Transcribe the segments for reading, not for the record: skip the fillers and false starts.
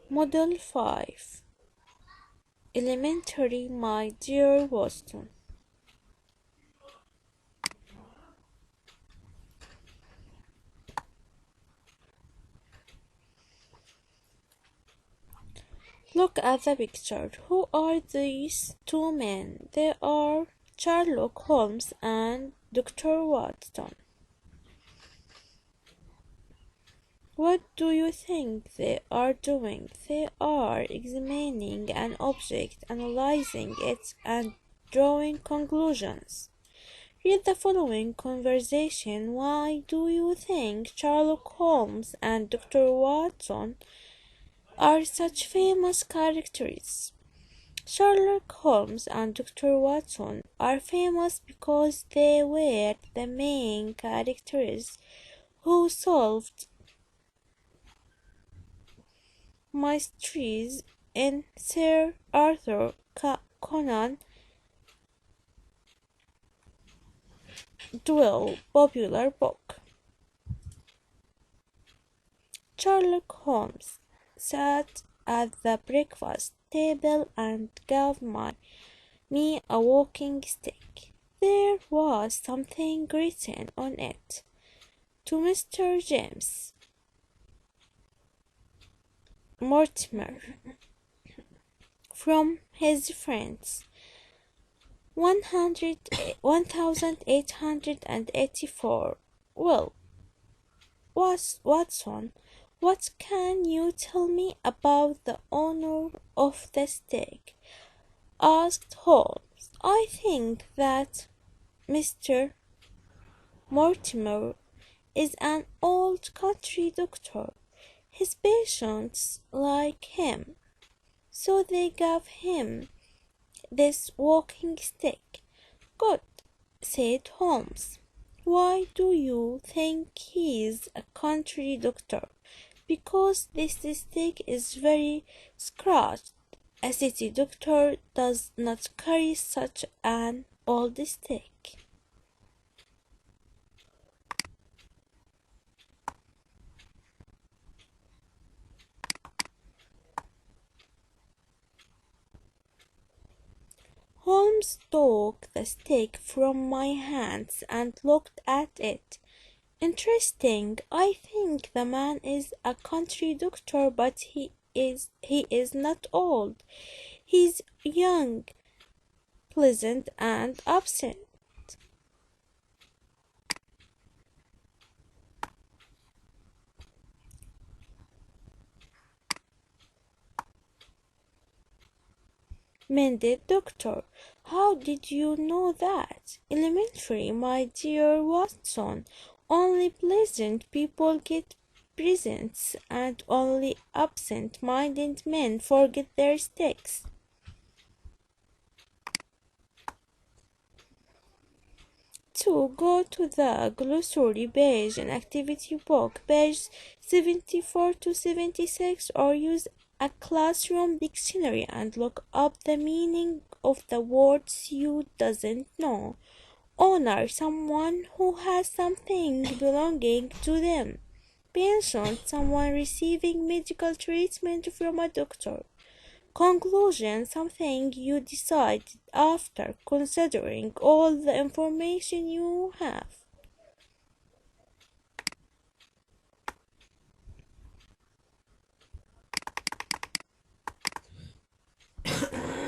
Model 5. Elementary, my dear Watson. Look at the picture. Who are these two men? They are Sherlock Holmes and Dr. Watson. What do you think they are doing? They are examining an object, analyzing it, and drawing conclusions. Read the following conversation. Why do you think Sherlock Holmes and Dr. Watson are such famous characters? Sherlock Holmes and Dr. Watson are famous because they were the main characters who solved mysteries in Sir Arthur Conan Doyle popular book. Sherlock Holmes sat at the breakfast table and gave me a walking stick. There was something written on it. To Mr. James Mortimer, from his friends. 1884. Well, Watson, what can you tell me about the owner of the stick? Asked Holmes. I think that Mr. Mortimer is an old country doctor. His patients like him, so they gave him this walking stick. Good, said Holmes. Why do you think he's a country doctor? Because this stick is very scratched. A city doctor does not carry such an old stick. Holmes took the stick from my hands and looked at it. Interesting. I think the man is a country doctor, but he is not old. He's young, pleasant, and absent. Mended Doctor. How did you know that? Elementary, my dear Watson. Only pleasant people get presents, and only absent-minded men forget their sticks. To go to the glossary page in activity book, page 74 to 76, or use a classroom dictionary and look up the meaning of the words you doesn't know. Honor someone who has something belonging to them. Pension someone receiving medical treatment from a doctor. Conclusion something you decide after considering all the information you have.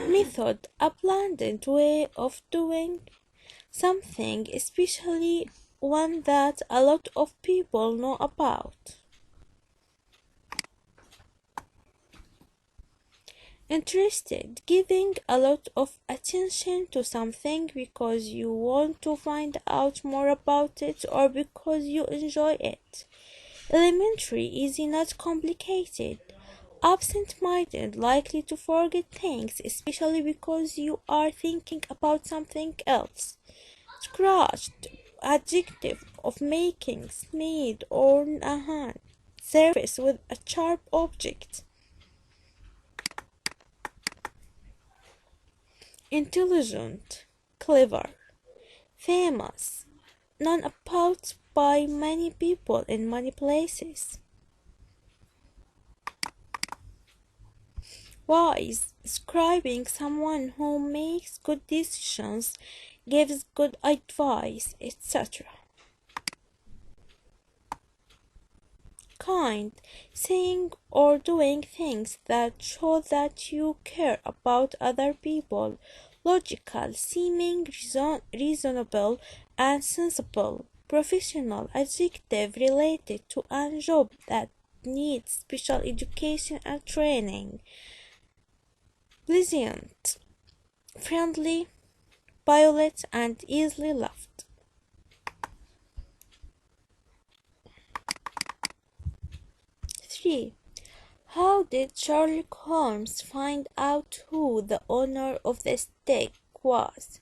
Method a planned way of doing something, especially one that a lot of people know about. Interested, giving a lot of attention to something because you want to find out more about it or because you enjoy it. Elementary, easy, not complicated. Absent-minded, likely to forget things, especially because you are thinking about something else. Scratched, adjective of makings, made on a hand, surface with a sharp object. Intelligent, clever, famous, known about by many people in many places. wise, describing someone who makes good decisions, gives good advice, etc. Kind, saying or doing things that show that you care about other people. Logical, seeming reasonable and sensible. Professional, adjective related to a job that needs special education and training. Pleasant, friendly, polite, and easily loved. 3. How did Sherlock Holmes find out who the owner of the stake was?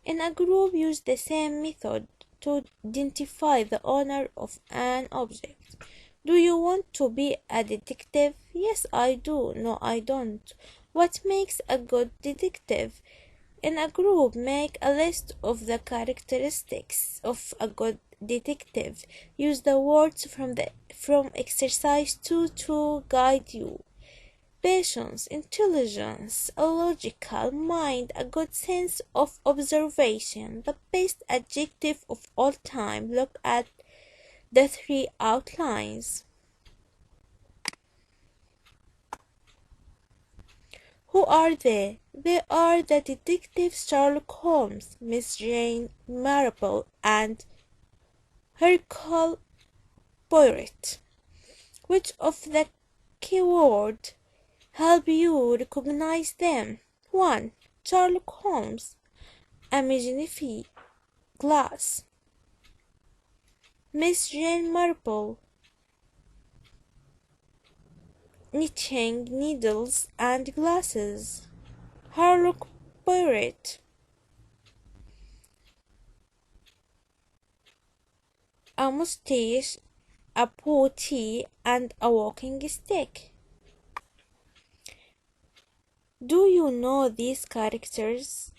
In a group, use the same method to identify the owner of an object. Do you want to be a detective? Yes, I do. No, I don't. What makes a good detective? In a group, make a list of the characteristics of a good detective. Use the words from exercise 2 to guide you. Patience, intelligence, a logical mind, a good sense of observation, the best adjective of all time. Look at the 3 outlines. Who are they? They are the detectives Sherlock Holmes, Miss Jane Marple, and Hercule Poirot. Which of the keywords help you recognize them? 1. Sherlock Holmes, a magnifying glass. Miss Jane Marple, knitting needles and glasses. Hercule Poirot, a mustache, a potty, and a walking stick. Do you know these characters?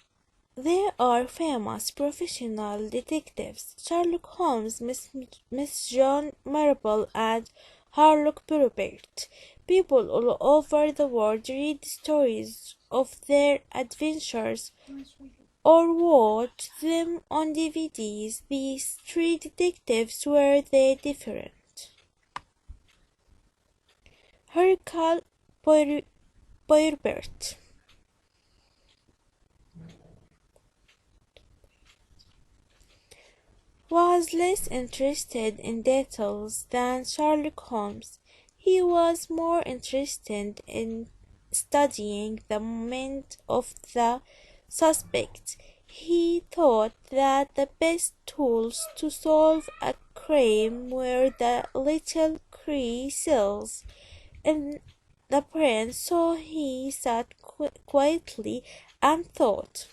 They are famous professional detectives: Sherlock Holmes, Miss John Marple, and Hercule Poirot. People all over the world read stories of their adventures or watch them on DVDs. These 3 detectives were they different? Hercule Poirot was less interested in details than Sherlock Holmes. He was more interested in studying the mind of the suspect. He thought that the best tools to solve a crime were the little gray cells in the brain, so he sat quietly and thought.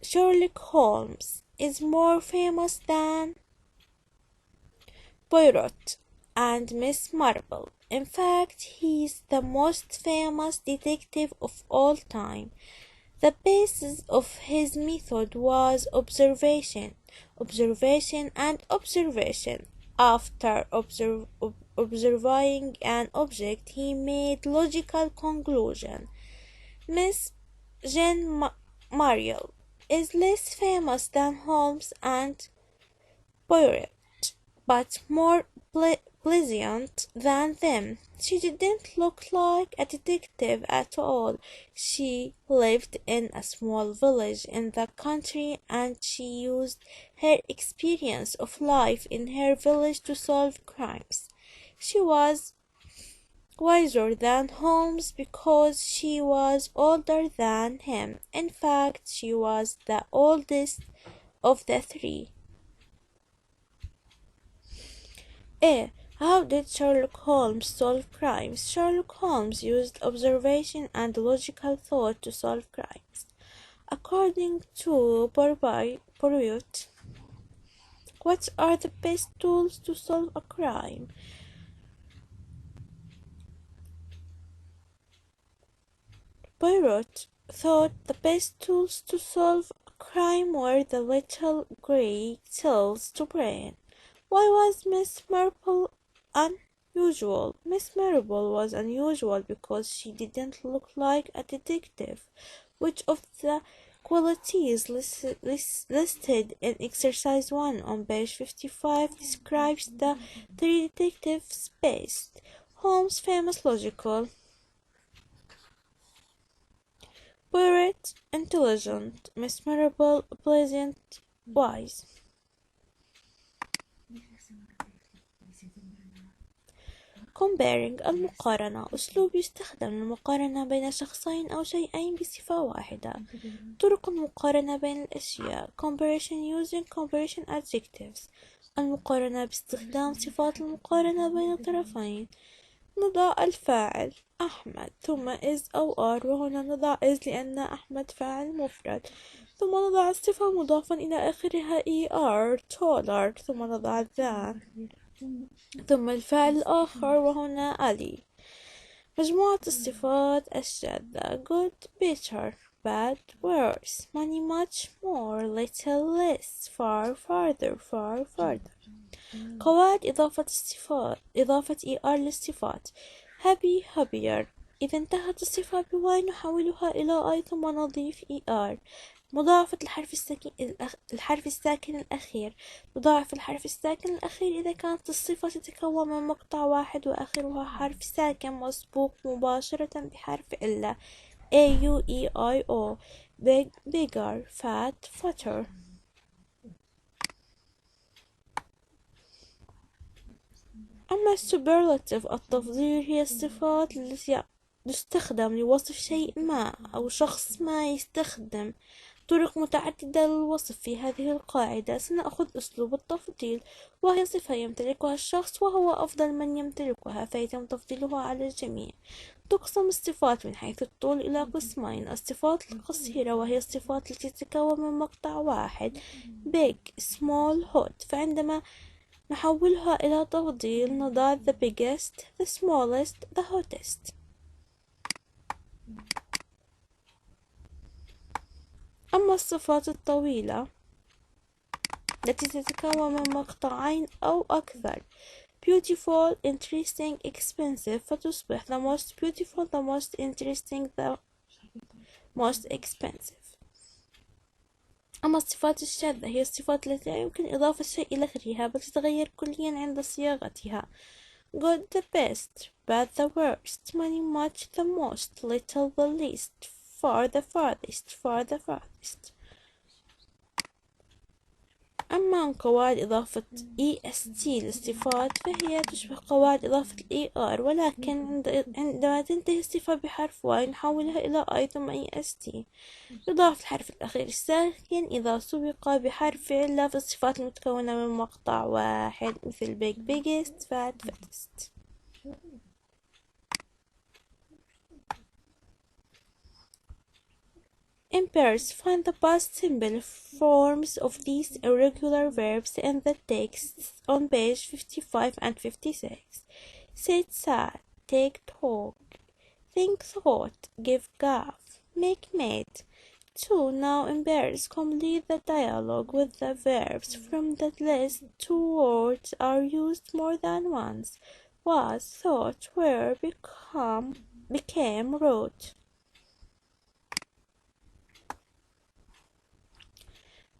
Sherlock Holmes is more famous than Poirot and Miss Marple. In fact, he is the most famous detective of all time. The basis of his method was observation, observation, and observation. After observing an object, he made logical conclusion. Miss Jean Marple is less famous than Holmes and Poirot, but more pleasant than them. She didn't look like a detective at all. She lived in a small village in the country, and she used her experience of life in her village to solve crimes. She was wiser than Holmes because she was older than him. In fact, she was the oldest of the 3. A. How did Sherlock Holmes solve crimes? Sherlock Holmes used observation and logical thought to solve crimes. According to Poirot, what are the best tools to solve a crime? Poirot thought the best tools to solve a crime were the little grey cells to brain. Why was Miss Marple usual. Miss Marable was unusual because she didn't look like a detective. Which of the qualities listed in exercise 1 on page 55 describes the three detectives based? Holmes, famous, logical. Poirot, intelligent. Miss Marable, pleasant, wise. Comparing المقارنة أسلوب يستخدم للمقارنة بين شخصين أو شيئين بصفة واحدة. طرق المقارنة بين الأشياء comparison using comparison adjectives. المقارنة باستخدام صفات المقارنة بين الطرفين. نضع الفاعل أحمد ثم is أو are، وهنا نضع is لأن أحمد فاعل مفرد، ثم نضع الصفة مضافا إلى آخرها er taller، ثم نضع than، ثم الفاعل الآخر وهنا علي. مجموعة الصفات الشاذة good better bad worse many much more little less far farther far further. قواعد إضافة الصفات إضافة er للصفات happy happier. إذا انتهت الصفة بواي نحولها إلى I ثم نضيف er. مضاعفة الحرف الساكن الأخير. نضاعف الحرف الساكن الأخير إذا كانت الصفة تتكون من مقطع واحد وآخرها حرف ساكن مسبوق مباشرة بحرف إلا A U E I O big bigger fat fatter. أما السوبرلاتيف التفضيل هي الصفات التي تستخدم لوصف شيء ما أو شخص ما. يستخدم طرق متعددة للوصف في هذه القاعدة. سنأخذ أسلوب التفضيل، وهي صفة يمتلكها الشخص وهو أفضل من يمتلكها فيتم تفضيلها على الجميع. تقسم الصفات من حيث الطول إلى قسمين: الصفات القصيرة وهي الصفات التي تتكون من مقطع واحد big small hot، فعندما نحولها إلى تفضيل نضع the biggest the smallest the hottest. أما الصفات الطويلة التي تتكون من مقطعين أو أكثر beautiful interesting expensive، فتصبح the most beautiful the most interesting the most expensive. أما الصفات الشاذة هي الصفات التي لا يمكن إضافة شيء إلى غيرها بل تتغير كليا عند صياغتها good the best bad the worst many much the most little the least far the farthest far the farthest. أما عن قواعد إضافة est للصفات فهي تشبه قواعد إضافة er، ولكن عندما تنتهي الصفة بحرف y نحولها إلى I ثم est. يضاف الحرف الأخير الساكن إذا سبق بحرف علة في الصفات المتكونة من مقطع واحد مثل big biggest fat fattest. In pairs, find the past simple forms of these irregular verbs in the texts on page 55 and 56. Sit, sat, take, talk, think, thought, give, gave, make, made. 2. Now in pairs, complete the dialogue with the verbs from that list. 2 words are used more than once: was, thought, were, became, wrote.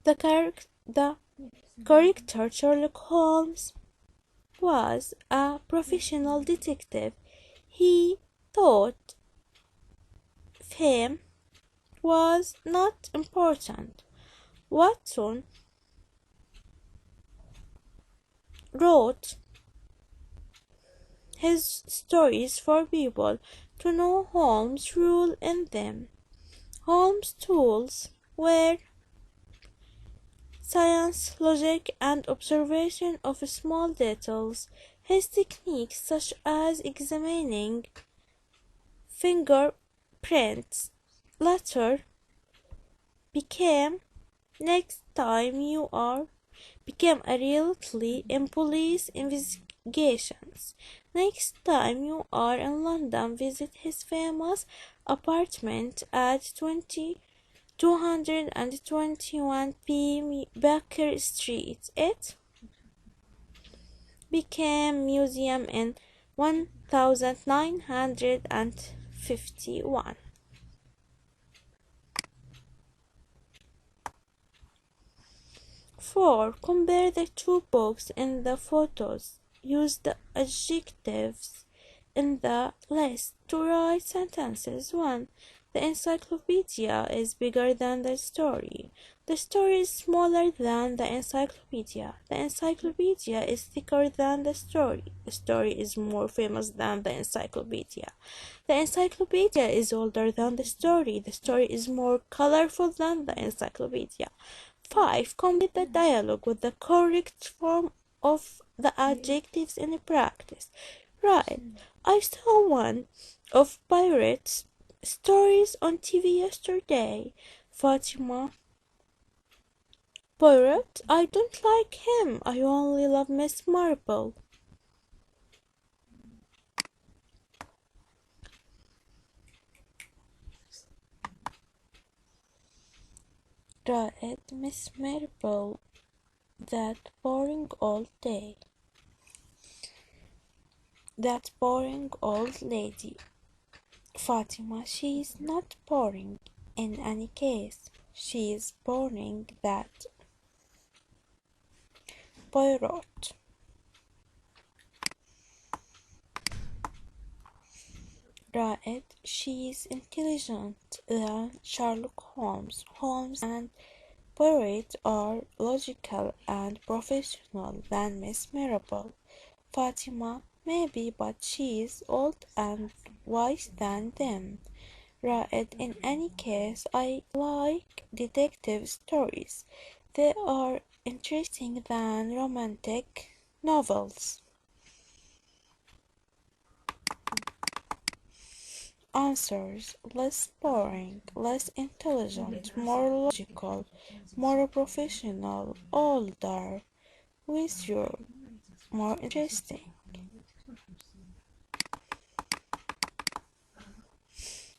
The character Sherlock Holmes was a professional detective. He thought fame was not important. Watson wrote his stories for people to know Holmes' role in them. Holmes' tools were science, logic, and observation of small details. His techniques, such as examining fingerprints, later became a reality in police investigations. Next time you are in London, visit his famous apartment at 221p Baker Street. It became museum in 1951. 4. Compare the two books in the photos. Use the adjectives in the list to write sentences. 1. The encyclopedia is bigger than the story. The story is smaller than the encyclopedia. The encyclopedia is thicker than the story. The story is more famous than the encyclopedia. The encyclopedia is older than the story. The story is more colorful than the encyclopedia. 5. Complete the dialogue with the correct form of the adjectives in practice. Right. I saw one of pirates' stories on TV yesterday. Fatima. Pirate? I don't like him. I only love Miss Marple. Right, Miss Marple. That boring old day. That boring old lady. Fatima, she is not boring in any case. She is boring, that pirate. Right, she is intelligent than Sherlock Holmes. Holmes and Poirot are logical and professional than Miss Marple. Fatima, maybe, but she is old and wise than them. Right, in any case, I like detective stories. They are interesting than romantic novels. Answers: less boring, less intelligent, more logical, more professional, older, wiser, more interesting.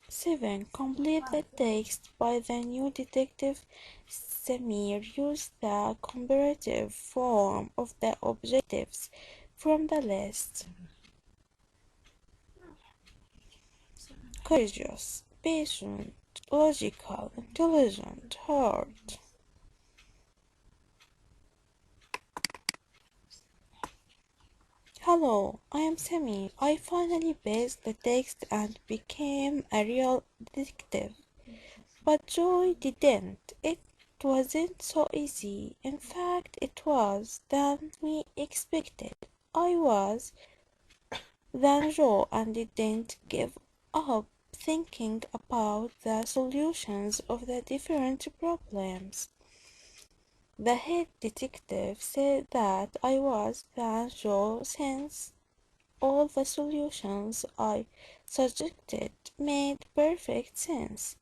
7. Complete the text by the new detective Samir. Use the comparative form of the objectives from the list. Courageous, patient, logical, intelligent, hard. Hello, I am Samir. I finally passed the text and became a real detective. But Joy didn't. It wasn't so easy. In fact, it was than we expected. I was than Joe and didn't give up thinking about the solutions of the different problems. The head detective said that I was than Joe since all the solutions I suggested made perfect sense.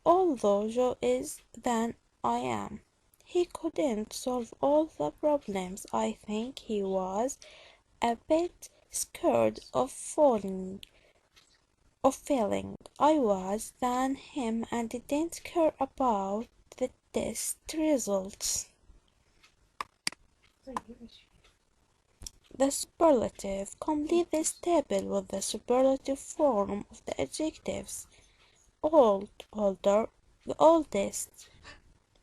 Although Joe is than I am. He couldn't solve all the problems. I think he was a bit scared of failing. I was than him and didn't care about the test results. The superlative. Complete this table with the superlative form of the adjectives. Old, older, the oldest.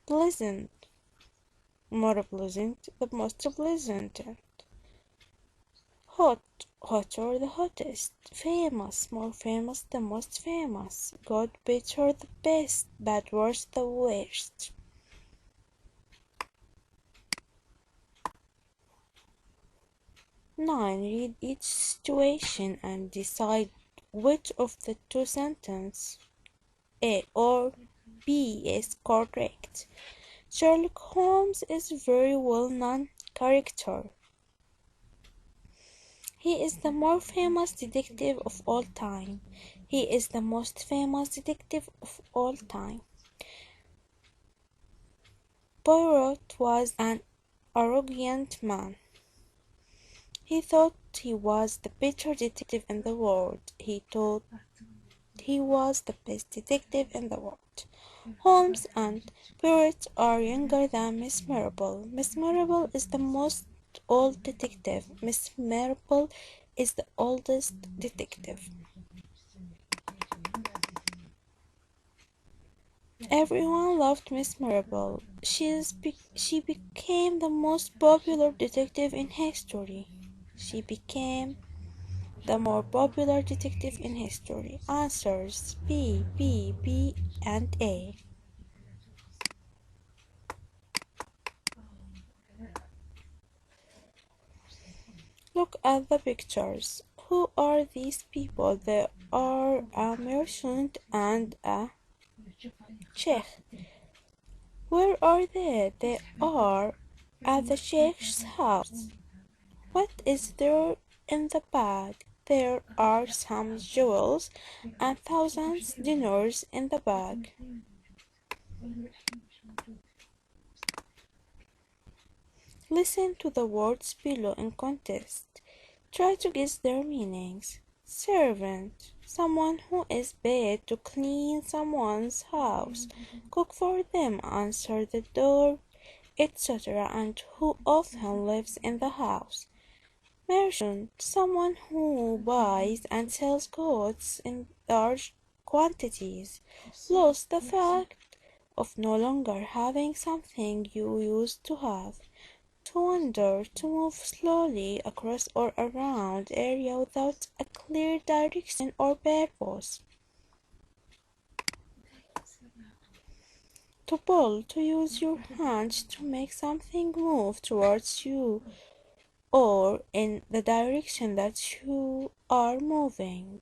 Pleasant, more pleasant, the most pleasant. Hot, hotter, the hottest. Famous, more famous, the most famous. Good, better, the best. Bad, worse, the worst. 9. Read each situation and decide which of the two sentences, A or B, is correct. Sherlock Holmes is a very well-known character. He is the more famous detective of all time. He is the most famous detective of all time. Poirot was an arrogant man. He thought he was the better detective in the world. He thought he was the best detective in the world. Holmes and Poirot are younger than Miss Marple. Miss Marple is the most old detective. Miss Marple is the oldest detective. Everyone loved Miss Marple. She became the most popular detective in history. She became the more popular detective in history. Answers B, B, B, and A. Look at the pictures. Who are these people? They are a merchant and a sheikh. Where are they? They are at the sheikh's house. What is there in the bag? There are some jewels and thousands dinars in the bag. Listen to the words below in context. Try to guess their meanings. Servant, someone who is paid to clean someone's house, cook for them, answer the door, etc., and who often lives in the house. Merchant, someone who buys and sells goods in large quantities. Lost, the fact of no longer having something you used to have. To wander, to move slowly across or around area without a clear direction or purpose. To pull, to use your hands to make something move towards you or in the direction that you are moving.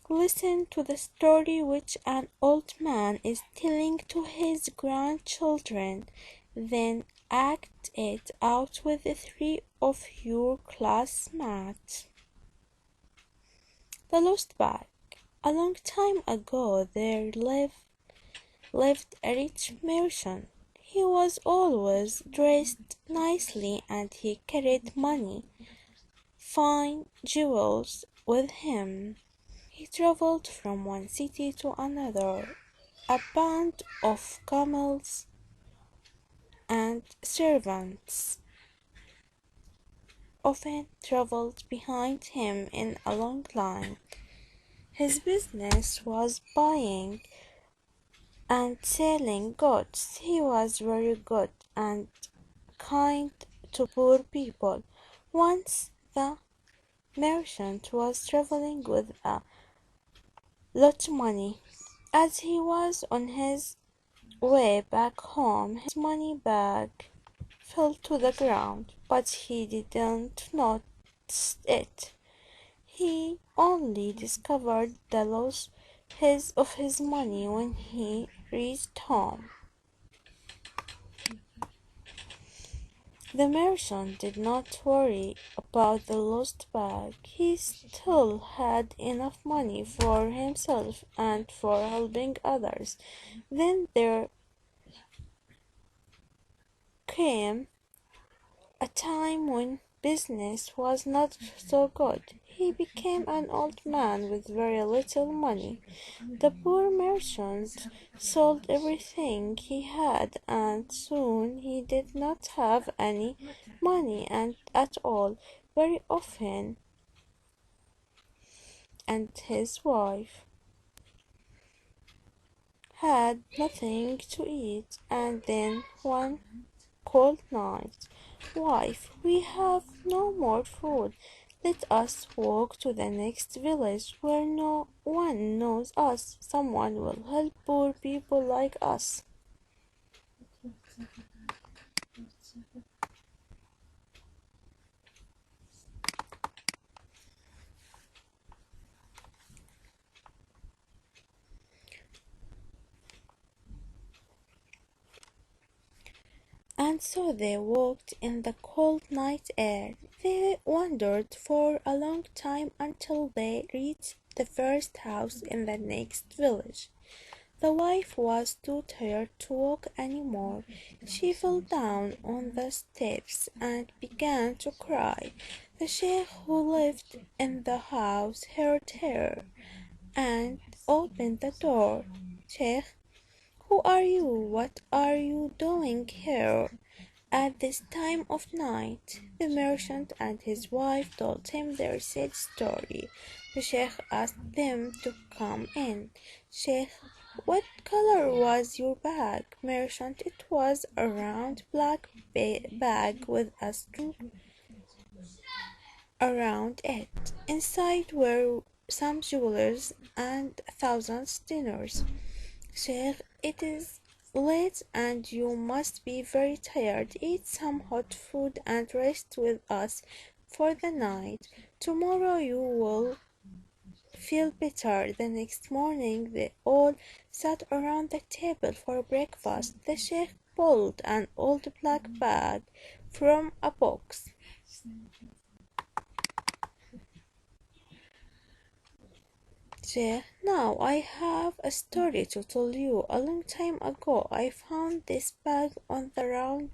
Listen to the story which an old man is telling to his grandchildren, then act it out with the three of your classmates. The Lost Bag. A long time ago there lived a rich merchant. He was always dressed nicely and he carried money, fine jewels with him. He travelled from one city to another. A band of camels and servants often travelled behind him in a long line. His business was buying and selling goods. He was very good and kind to poor people. Once the merchant was travelling with a lot of money. As he was on his way back home, his money bag fell to the ground, but he didn't notice it. He only discovered the loss of his money when he reached home. The merchant did not worry about the lost bag. He still had enough money for himself and for helping others. Then there came a time when business was not so good. He became an old man with very little money. The poor merchant sold everything he had, and soon he did not have any money at all. Very often, and his wife had nothing to eat. And then one cold night, "Wife, we have no more food. Let us walk to the next village where no one knows us. Someone will help poor people like us." And so they walked in the cold night air. They wandered for a long time until they reached the first house in the next village. The wife was too tired to walk any more. She fell down on the steps and began to cry. The sheikh who lived in the house heard her and opened the door. "Sheikh, who are you? What are you doing here?" At this time of night, the merchant and his wife told him their sad story. The sheikh asked them to come in. Sheikh, what color was your bag? Merchant, it was a round black bag with a string around it. Inside were some jewelers and 1,000 dinars. Sheikh, it is late and you must be very tired. Eat some hot food and rest with us for the night. Tomorrow you will feel better. The next morning they all sat around the table for breakfast. The sheikh pulled an old black bag from a box. Sheikh, now I have a story to tell you. A long time ago I found this bag on the road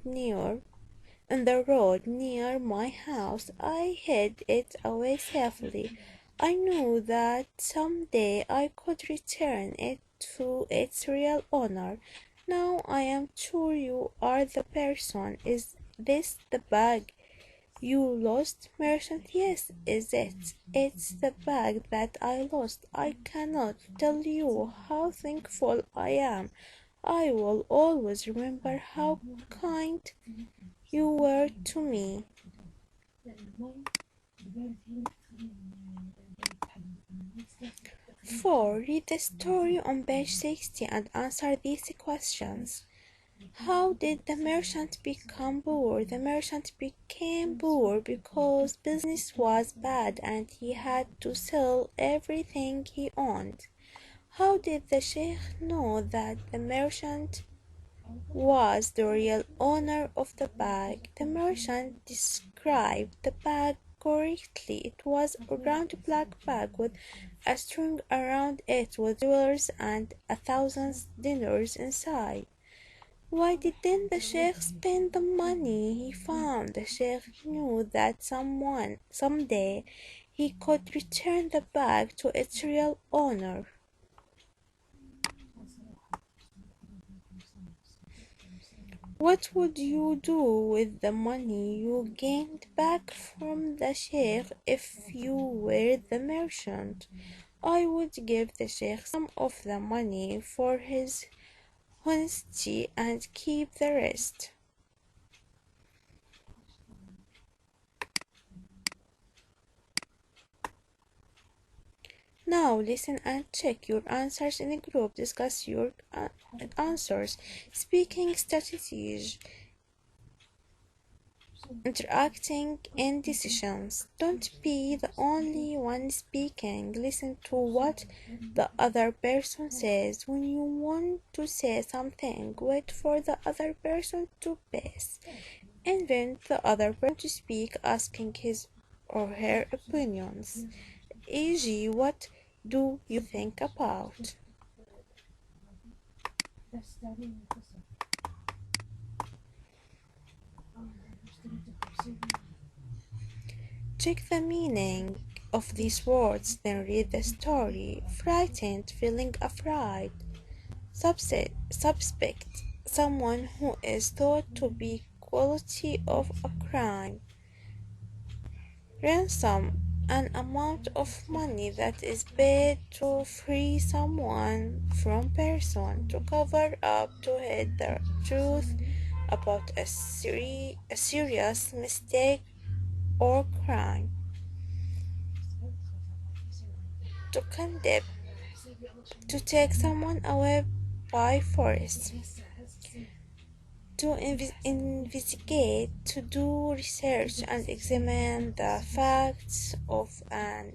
near my house. I hid it away safely. I knew that someday I could return it to its real owner. Now I am sure you are the person. Is this the bag you lost? Merchant, yes, is it? It's the bag that I lost. I cannot tell you how thankful I am. I will always remember how kind you were to me. 4. Read the story on page 60 and answer these questions. How did the merchant become poor? The merchant became poor because business was bad and he had to sell everything he owned. How did the sheikh know that the merchant was the real owner of the bag? The merchant described the bag correctly. It was a round black bag with a string around it with jewels and 1,000 dinars inside. Why didn't the sheikh spend the money he found? The sheikh knew that someday he could return the bag to its real owner. What would you do with the money you gained back from the sheikh if you were the merchant? I would give the sheikh some of the money for his honesty and keep the rest. Now listen and check your answers in a group. Discuss your answers. Speaking strategies. Interacting in decisions. Don't be the only one speaking. Listen to what the other person says. When you want to say something, wait for the other person to pass. Invite the other person to speak, asking his or her opinions. E.g., what do you think about? Check the meaning of these words, then read the story. Frightened, feeling afraid. Suspect, someone who is thought to be guilty of a crime. Ransom, an amount of money that is paid to free someone from prison, to cover up, to hide the truth about a serious mistake or crime. To condemn, to take someone away by force. To investigate, to do research and examine the facts of an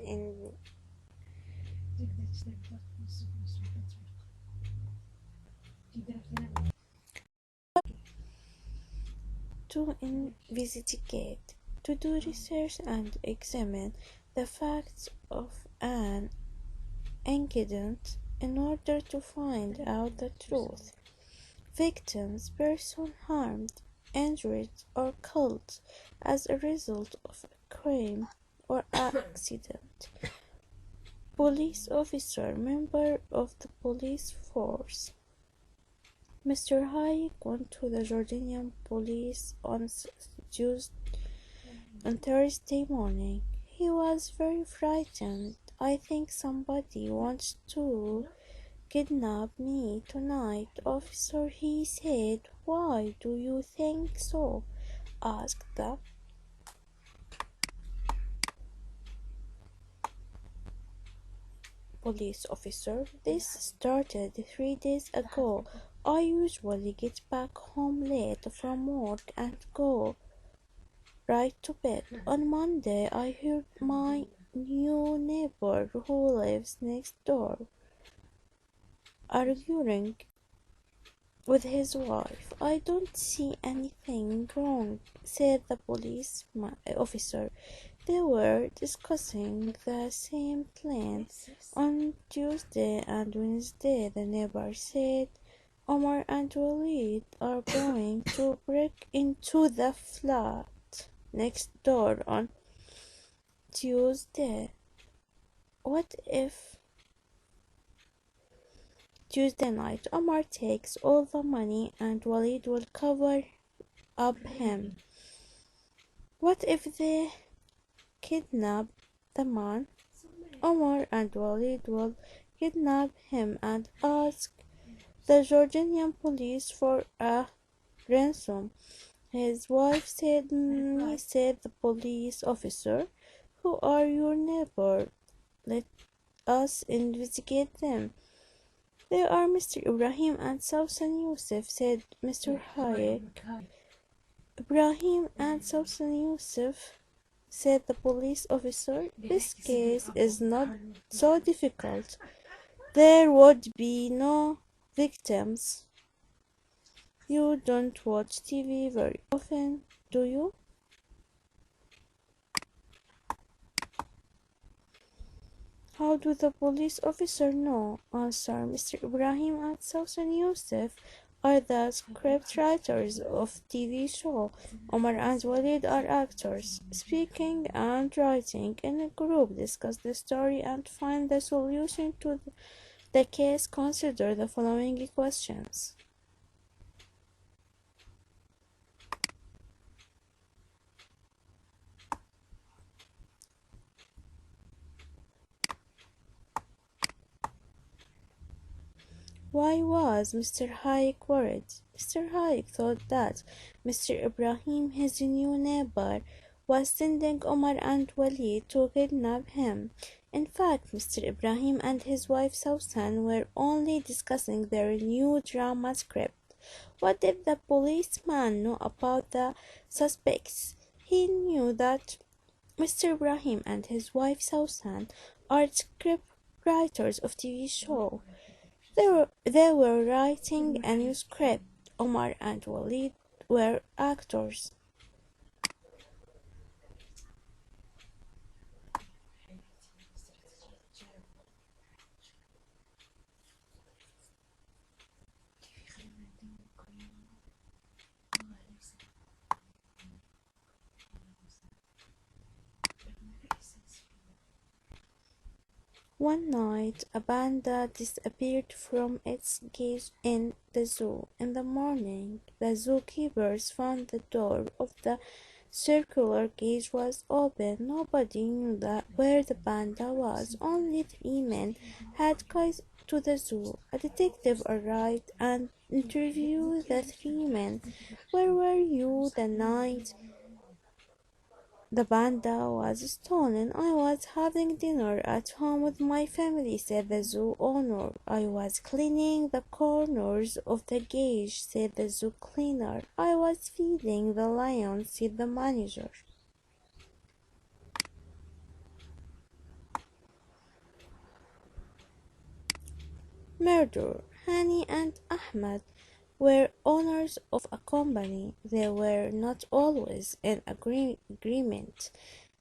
to investigate, to do research and examine the facts of an incident in order to find out the truth. Victims, person harmed, injured, or killed as a result of a crime or accident. Police officer, member of the police force. Mr. Hayek went to the Jordanian police on Thursday morning. He was very frightened. "I think somebody wants to kidnap me tonight, officer," he said. "Why do you think so?" asked the police officer. "This started 3 days ago. I usually get back home late from work and go right to bed. On Monday, I heard my new neighbor who lives next door arguing with his wife. I don't see anything wrong," said the police officer. They were discussing the same plan on Tuesday and Wednesday. The neighbor said Omar and Walid are going to break into the flat next door on Tuesday. What if Tuesday night Omar takes all the money and Walid will cover up him? What if they kidnap the man? Omar and Walid will kidnap him and ask the Jordanian police for a ransom. His wife said, said the police officer. "Who are your neighbors? Let us investigate them." "They are Mr. Ibrahim and Sausan Yusuf," said Mr. Hayek. "Ibrahim and Sausan Yusuf," said the police officer. "This case is not so difficult. There would be no victims." "You don't watch TV very often, do you?" "How do the police officer know?" answered Mr. Ibrahim and Sausan Yusuf are the script writers of TV show. Omar and Walid are actors. Speaking and writing in a group, discuss the story and find the solution to the case. Consider the following questions. Why was Mr. Hayek worried? Mr. Hayek thought that Mr. Ibrahim, his new neighbor, was sending Omar and Walid to kidnap him. In fact, Mr. Ibrahim and his wife Sausan were only discussing their new drama script. What did the policeman know about the suspects? He knew that Mr. Ibrahim and his wife Sausan are script writers of TV show. They were writing a new script. Omar and Walid were actors. One night, a panda disappeared from its cage in the zoo. In the morning, the zookeepers found the door of the circular cage was open. Nobody knew where the panda was. Only 3 men had keys to the zoo. A detective arrived and interviewed the 3 men. "Where were you the night the panda was stolen?" "I was having dinner at home with my family," said the zoo owner. "I was cleaning the corners of the cage," said the zoo cleaner. "I was feeding the lion," said the manager. Murder. Hani and Ahmed were owners of a company. They were not always in agreement.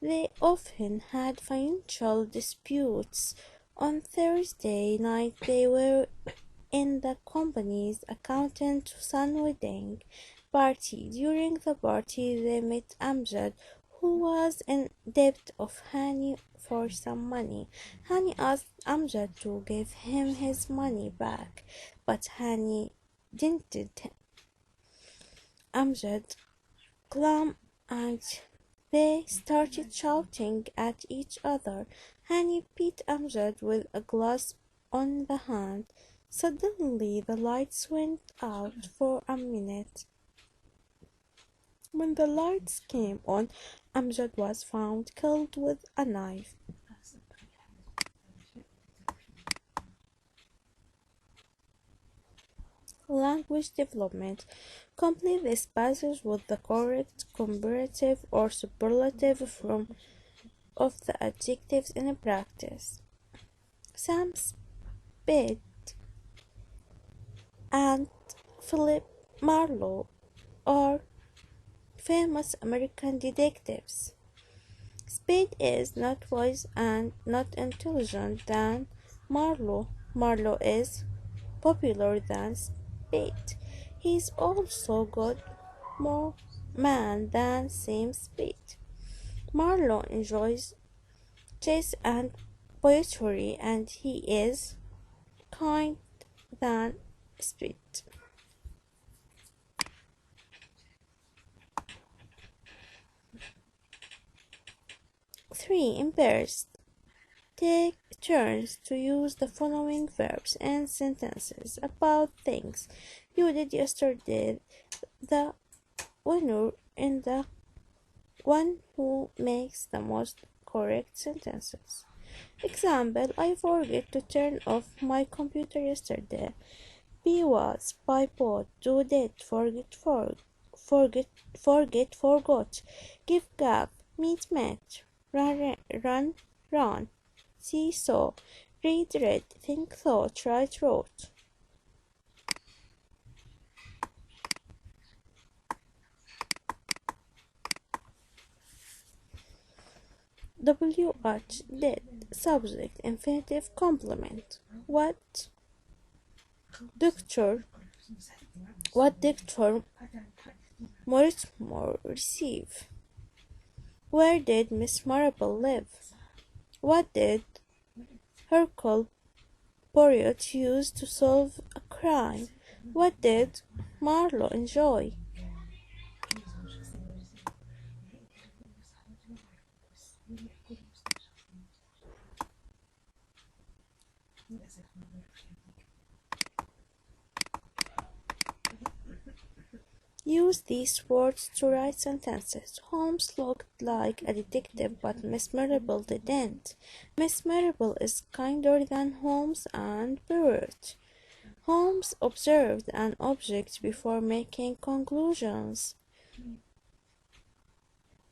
They often had financial disputes. On Thursday night, they were in the company's accountant's son wedding party. During the party, they met Amjad, who was in debt of Hani for some money. Hani asked Amjad to give him his money back, but Hani dented Amjad clam, and they started shouting at each other. Hani beat Amjad with a glass on the hand. Suddenly the lights went out for a minute. When the lights came on, Amjad was found killed with a knife. Language development. Complete this passage with the correct comparative or superlative form of the adjectives in practice. Sam Spade and Philip Marlowe are famous American detectives. Spade is not wise and not intelligent than Marlowe. Marlowe is popular than Spade. He is also good more man than Sam Spade. Marlowe enjoys chess and poetry, and he is kind than Spade. 3. In pairs, take turns to use the following verbs and sentences about things you did yesterday. The winner in the one who makes the most correct sentences. Example: I forgot to turn off my computer yesterday. Be was, by bought, do did, forgot, give gap, meet met, run, see saw, read read, think thought, write wrote. WH did, subject, infinitive, complement. What doctor Mortimer receive? Where did Miss Marple live? What did Hercule Poirot use to solve a crime? What did Marlowe enjoy? Use these words to write sentences. Holmes looked like a detective, but Miss Marple didn't. Miss Marple is kinder than Holmes and Poirot. Holmes observed an object before making conclusions.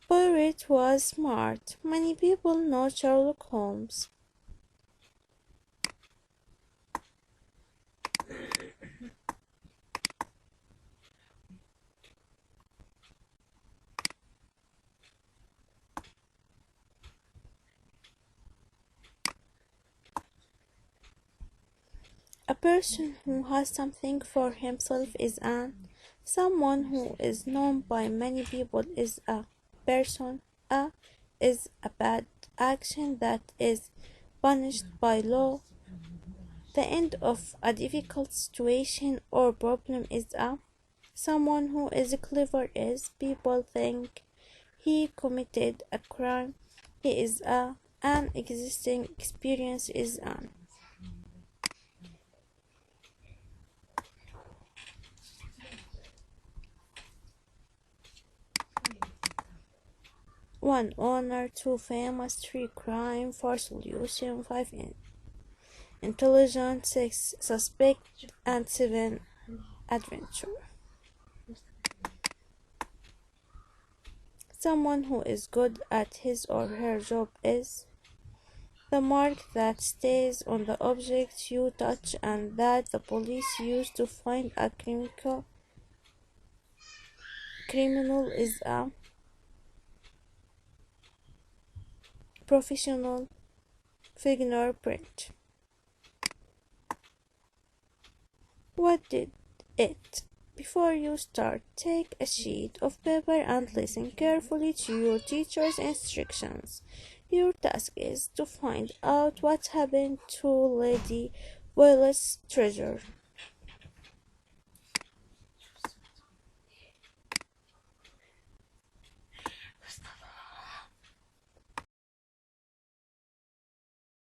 Poirot was smart. Many people know Sherlock Holmes. A person who has something for himself is someone who is known by many people is a person. A is a bad action that is punished by law. The end of a difficult situation or problem is a someone who is clever is people think he committed a crime. He is an existing experience is an. One honor, two famous, three crime, four solution, five intelligent, six suspect, and seven adventure. Someone who is good at his or her job is the mark that stays on the object you touch and that the police use to find a criminal is a professional fingerprint. What did it? Before you start, take a sheet of paper and listen carefully to your teacher's instructions. Your task is to find out what happened to Lady Willis' treasure.